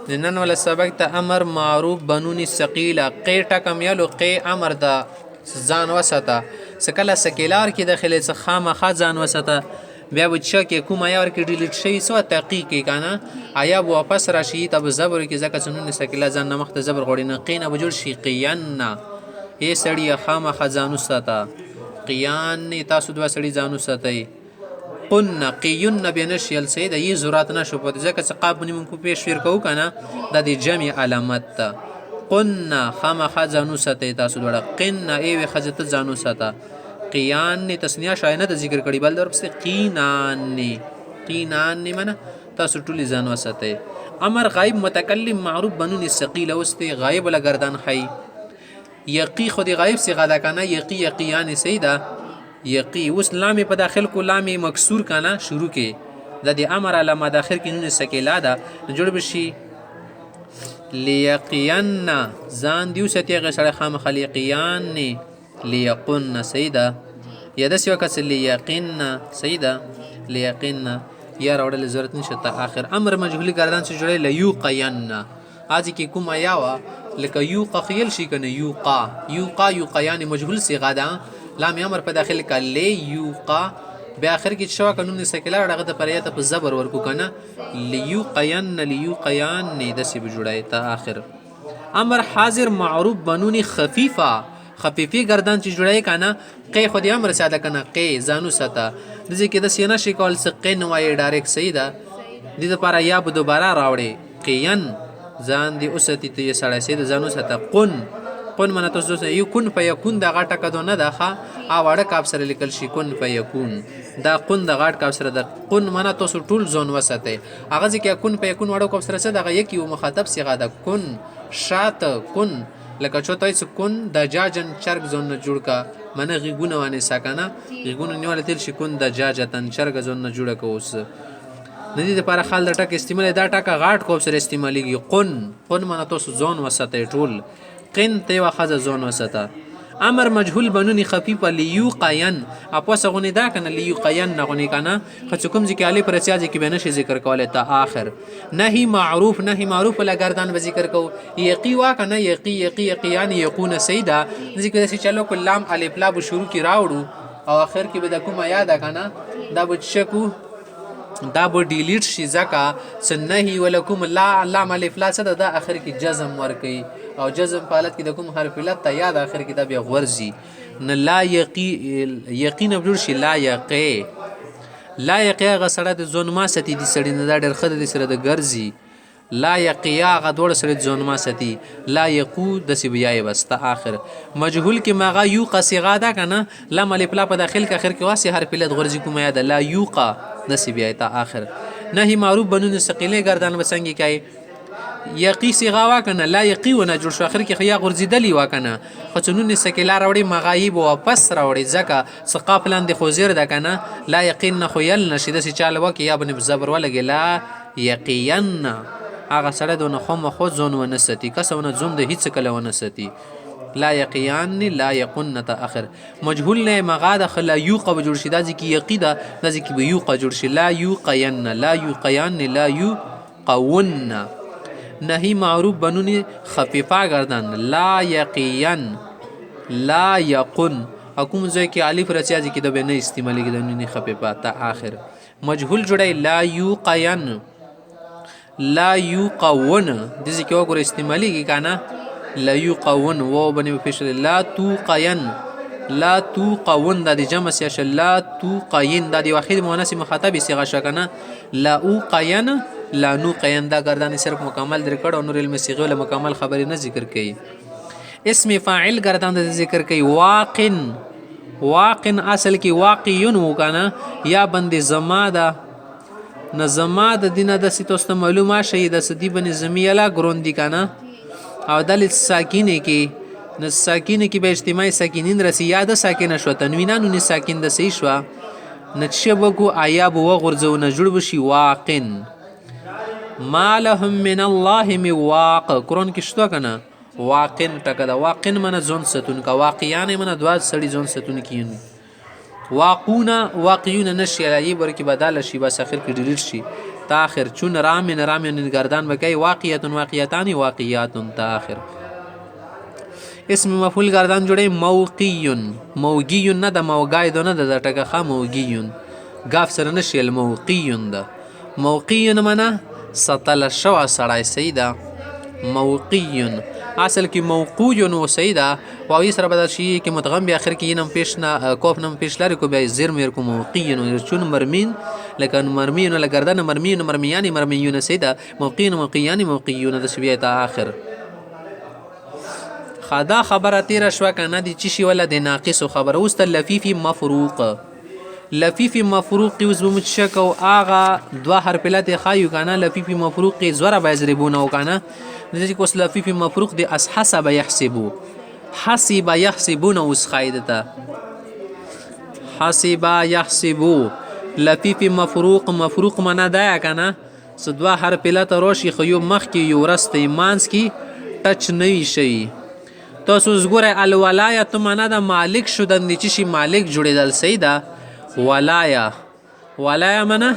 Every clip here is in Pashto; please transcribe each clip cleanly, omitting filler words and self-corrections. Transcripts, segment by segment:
د نن ولا سبق ته امر معروف بنونی ثقیله قی ټکم یلو قی امر د ځان وساته سکله سکیلار کې داخله څه خامخا ځان وساته بیا به چې کې کوم یار کې ډیلیټ شي سو تحقیق کې کنه آیا واپس راشي تب زبر کې ځکه سنون سکیلا ځان نه مخته زبر غوړي نه قینه به جوړ شي قیان ای سړی خامخا ځان وساته قیان تاسو دوه سړی ځان وساتئ قلنا قیون بنشیل سید ای زورات نشو پد ځکه چې قاب نیمون کو پیش فیر کو کنه د دې جمع علامت ته قلنا خامخا ځانو ساته تاسو دوړه قنا ای وی خزته ځانو ساته قیان نی تسنیه شاینه د ذکر کړي بل درپسته قینان نی منه تاسو ټول ځانو ساته امر غایب متکلم معروف بنون ثقيل اوسته غایب ولا گردان خی یقی خود غایب سی غدا کنه یقیان سیدا یقی اوس لام په داخل کو لام مکسور کنه شروع کې د دې امر علامه داخل کې نون سکیلا ده جوړ بشي لیقین ځان دیو ستیغه سره خام خلیقیان لیقن سیدا یا داس یو کس لیقین سیدا لیقین یا راوړل ضرورت نشته اخر امر مجهولی گردان سے جوړه لیوقین اځ کې کوم یاوا لکه یوقا خیل شي کنه یوقا یوقیان مجهول صيغه ده لام امر په داخل کا لی یوقا به اخر کې شوا قانون سکیلار دغه د پریات په زبر ورکو کنه لیوقین نه د سی بجوړای ته اخر امر حاضر معروف بنونی خفیفی گردان چې جوړای کنه قی خو دې امر ساده کنه قی زانو ستا د ځکه د سینا شي کول سقین وای ډایرکټ سیدا د دې لپاره یا به دوباره راوړي قین ځان دی اوستی ته سړی سید ځانو ستا قن من تاسو یو کن فیکون دا غټه کدو نه ده ښه او اړه کاپ سره لیکل شي کن فیکون دا قن د غټ کاپ سره د قن من تاسو ټول ځون وسته هغه ځکه کن فیکون وړو کاپ سره دغه یکی یو مخاطب صيغه ده کن شات کن لکه چوتای سکون د جاجن چرګ ځون نه جوړ کا منه غیګونه وانه ساکنه غیګونه نیول تل شي کن د جاجتن چرګ ځون نه جوړ کا اوس ندی د لپاره خال د ټک استعمال دا ټک غټ کوپ سره استعماليږي قن من تاسو ځون وسته ټول قن ته واخذ زون وستا امر مجهول بنونی خفیف لیوقین اپوس غونی دا کنه لیوقین نغونی کنه خڅکم ذکر علی پر سیاج کی بنش ذکر کوله تا اخر نهی معروف لا گردان به ذکر کو یقی وا کنه یقیان یقون سیدا ذکر سی چلو کلام الف لا شروع کی راوړو او اخر کی به د کوم یاد کنه دا بچکو دا به ډیلیټ شي ځکه سنهی ولکم لا علام الف لا صد دا اخر کی جزم ور کوي او جزم په حالت کې د کوم حرف علت ته یاد اخر کې دا بیا غورځي نه لا یقین جوړ شي لا یقی غسړه د زون ما ستی دي سړی نه دا ډېر خد دي سره د ګرځي لا یقیا غدوړ سره زون ما ستی لا یقو د سی بیاي واسطه اخر مجهول کې ماغه یو قصیغه دا کنه لام الف لا په داخل کې اخر کې واسه حرف علت غورځي کوم یاد لا یوقا د سی بیاي ته اخر نهي معروف بنون ثقيله گردان وسنګي کوي یقی صيغه واکنه لا یقی ونه جوړ شو اخر کې خیا غرزیدلی واکنه خصنون سکیلا راوړي مغایب واپس راوړي ځکه ثقاف لاندې خو زیر ده کنه لا یقین خو یل نشي د چاله وکي یا بن زبر ولګي لا یقین هغه سره دونه خو ځون ونستی کسونه ځون د هیڅ کله ونستی لا یقیان لا یقن تاخر مجهول نه مغاد خلا یوق جوړ شي د ځکه یقیدا د ځکه یوق جوړ شي لا یوقین لا یوقون نهی معروف بنونی خفیفا گردن لا یقین لا یقن حکوم ځای کې الف رچاځي کې د به نه استعمالي کې د نونی خفیفا ته اخر مجهول جوړي لا یوقین لا یوقون د ځکه وګور استعمالي کې کنه لا یوقون و بني فشل لا توقون د جمع سیاش لا توقین د واحد مؤنث مخاطب صيغه شکنه لا اوقین لا نو قین دا گردان صرف مکمل در کړه نور علم صيغه له مکمل خبرې نه ذکر کړي اسم فاعل گردان د ذکر کړي واقن اصل کې واقعون وکنه یا بند زما دا نظما د دینه د ستوست معلومه شي د سدی بن زمیلا ګروندی کنه او دل ساکینه کې نو ساکینه کې به اجتماعي ساکینین رسی یاد ساکینه شو تنوینانو نه ساکین د صحیح شو نتشبکو عیاب و غرزو نه جوړ بشي واقن ما لهم من الله مواق قرآن کې شته کنه واقن ټکه دا واقن من ځون ستون کا واقعیان من دوا سړي ځون ستون کین واقعون نشي علی برکی بدل شي بس اخر کې ډیلیټ شي تاخر چون رامن رامن گردان بکی واقعیت واقعیتان واقعیات تاخر اسم مفعول گردان جوړي موقی نه د موقای دونه د ټکه خا موقی غاف سره نشي موقی ده موقی معنا سطل شو سړای سیدا موقی اصل کې موقوج و سیدا واوی سره بدل شي کې متغم به اخر کې نم پیش نه کوف نم پیش لري کو به زیر میر کو موقی چون مرمین لکن مرمین ولا گردن مرمین مرمیانی مرمیون سیدا موقین موقیانی موقیون د شبیه تا اخر خدا خبره تیر شو کنه دی چی شي ولا د ناقص خبره اوست لفیفی مفروق لفیفی مفروق اوس بمشک او اغه دوا حرف لته خایو کنه لفیفی مفروق زوره بازربونه او کنه د چې کوس لفیفی مفروق دی اس حسب يحسبو حسب يحسبون اوس خایدته حسب يحسبو لفیفی مفروق معنا دا کنه سدوا حرف لته روشي خو یو مخ کې یو رسته مانس کې ټچ نه شي تاسو زګوره الولایت معنا د مالک شودن دي چې مالک جوړیدل سیدا ولایا معنا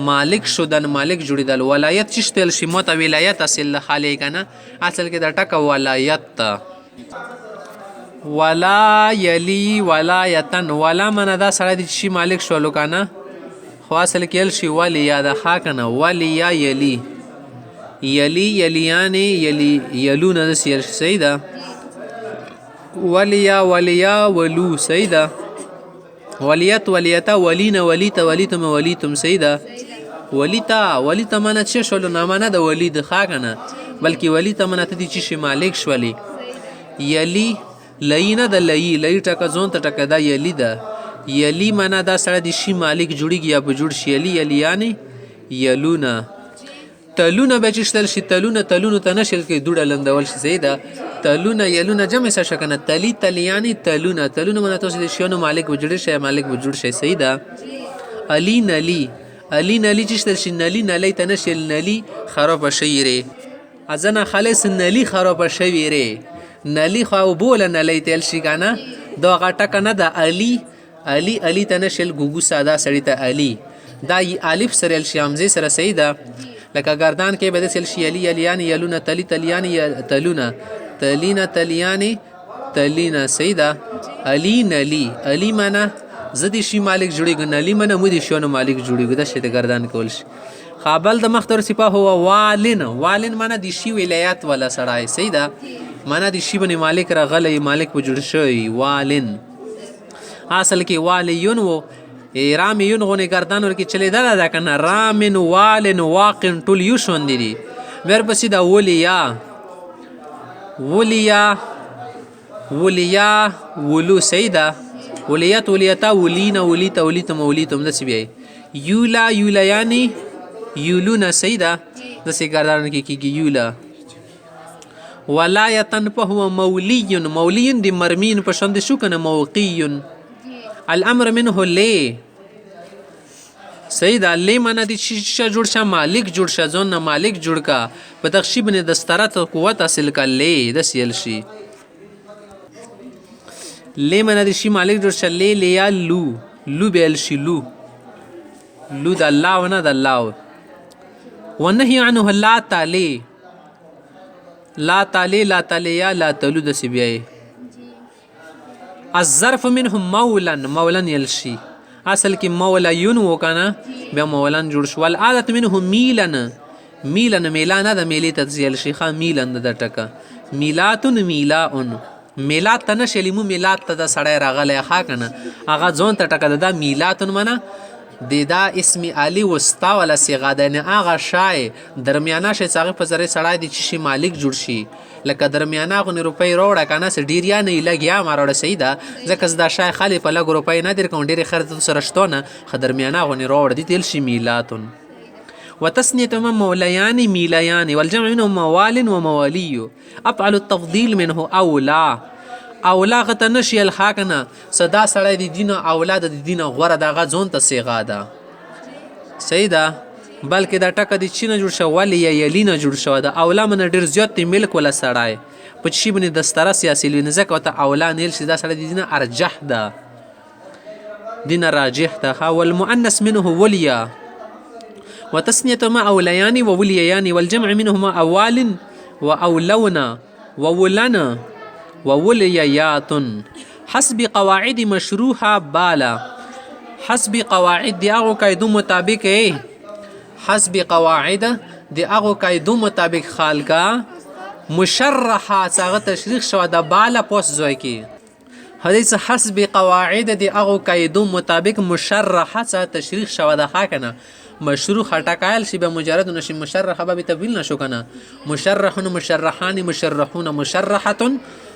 مالک شودن مالک جوړیدل ولایت چې تل شي مت ولایت اصل خالی کنه اصل کې د ټک ولایت ولا یلی ولایتن ولا معنا دا سره دي چې مالک شولو کنه خو اصل کې شي ولیا د خا کنه ولیا یلی یلیانی یلون د سیر سیدا ولیا ولو سیدا ولیتا ولیتم ولیتم سیدا ولیتا معنا څه شول نه معنا د ولید خا کنه بلکې ولیتا معنا ته دي چې مالک شولي یلی لینه د لئی ټکه ځون ته ټکه دا یلی ده یلی معنا دا سره د شي مالک جوړیږي یا به جوړ شي یلیانی یلونا تلونه بچشتل شي تلونه ته نشل کې دوړه لندول شي زیدا تلونه یلونه جمع څه شکنه تلیانی تلونه معنا تاسو د شیانو مالک وجوړ شي مالک وجوړ شي سیدا علی نلی چشتل شي نلی ته نشل نلی خراب شي ری ازنه خالص نلی خراب شي ری نلی خو بوله نلی تل شي کنه دا غټه کنه د علی ته نشل ګوګو ساده سړی ته علی دا الف سره الشامزه سره سیدا لکه گردان کې بده سل شي یلیانی یلونه تلیانی تلونه تلینا تلینا سیدا علی معنا زدي شي مالک جوړیږي نلی معنا مودي شونه مالک جوړیږي دا شی د گردان کول شي خابل د مختر صفه هو والن معنا د شي ولایت ولا سړای سیدا معنا د شي بني مالک را غلې مالک وجوړ شوی والن اصل کې والیون و رامیون غونې گردان ورکی چلی دا کنه رامن والن واقن ټول یو شون دي ورپسې دا ولیا ولو سیدا ولیتا ولیتم دسی بیای یولیانی یولون سیدا دسی گردان کی یولا ولایتن په هو مولی دی مرمین په شند شو کنه موقی الامر منه لی سیدا لی معنا دی چې جوړ شه مالک جوړ شه ځون نه مالک جوړ کا په تخشیب نه دسترات قوت حاصل کا لی د سیل شي لی معنا دی شي مالک جوړ شه لی لیا لو بیل شي لو د الله ونه د الله ونهي عنه لا تعالی لا تلیا لا تلو د سی بیای الظرف منهم مولا یلشي اصل کې مولا یون وکنه بیا مولا جوړ شو العادت منهم میلن میلانه د میلی تزیل شي خا میلن د ټکه میلات ته نشلیمو میلات ته د سړی راغلی خا کنه هغه ځون ته ټکه د میلاتون منه د دا اسم علی وستا ولا صيغه ده نه هغه شای درمیانه شي څنګه په ذره سړی د چی مالک جوړ شي لکه درمیانه غو روپۍ روړه کنه س ډیریا نه لګیا ماروړه سیدا ځکه دا شای خالی په لګ روپۍ نه در کوم ډیره خرڅ سره شتونه خدرمیانه غو روړه دي تل شي میلاتون وتسنيه مولیان میلیان والجمع منهم موال وموالي افعل التفضيل منه اولا غته نشي الحاکنه صدا سړی د دین اولاد د دین غوړه دغه ځون ته صيغه ده سیدا بلکې دا ټکه د چینه جوړ شو ولی یلینا جوړ شو دا اولا من ډیر زیات ملک ولا سړی په چی باندې دستره سیاسي لنزک او ته اولا نیل شي دا سړی د دین ارجح ده دین راجح ده والمؤنث منه ولیا وتسنيتهما أوليان ووليان والجمع منهما أوال وأولون وولن ووليات حسب قواعد مشروحة بالا حسب قواعد دی هغو قاعدو مطابق حسب قواعد دی هغو قاعدو مطابق خالقا مشرحه څاغه تشریح شو د بالا پوس زوی کی حدیث حسب قواعد دی هغو قاعدو مطابق مشرحه څاغه تشریح شو د ها کنه مشروع خټکایل شی به مجرد نشي مشرحه به تبدیل نشو کنه مشرحون مشرحان مشرحون مشرحه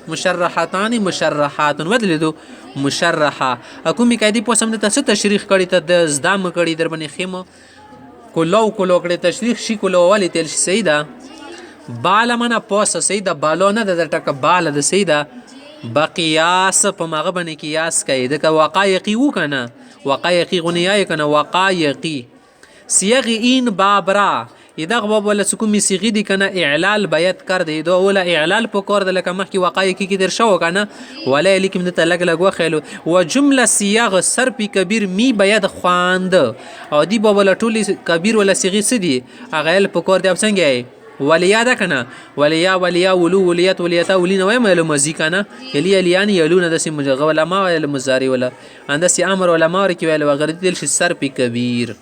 مشرحتان مشرحات ودلیدو مشرحه کومې قاعدې په سم د څه تشریح کړي ته د زدام کړي در باندې خیمو کولو کړي تشریح شي کولو والی تل شي سیدا بالا منه پوس سیدا بالو نه د ټک بالا د سیدا بقیاس په مغه باندې قیاس کوي د وقایقی وکنه وقایقی غنیای کنه وقایقی صيغ این بابرا ادغه باب ولا سکومی صيغه دي کنه اعلال بیت کر دی دو ولا اعلال په کور د لکه مخ کی وقایقی کی در شو کنه ولا لیکم د تلګ لګو خېلو و جمله صيغ صرف کبیر می بیت خواند او دی باب ولا ټولی کبیر ولا صيغه سدي اغه په کور دی څنګه ولیا ده کنه ولیا ولو ولیات ولیتا ولینه وای مله مزیکانه یلی الیان یلون د سیم مجغ ولا ما ولا مزاری ولا اندسی امر ولا ما ور کی ویل وغردل شي صرف کبیر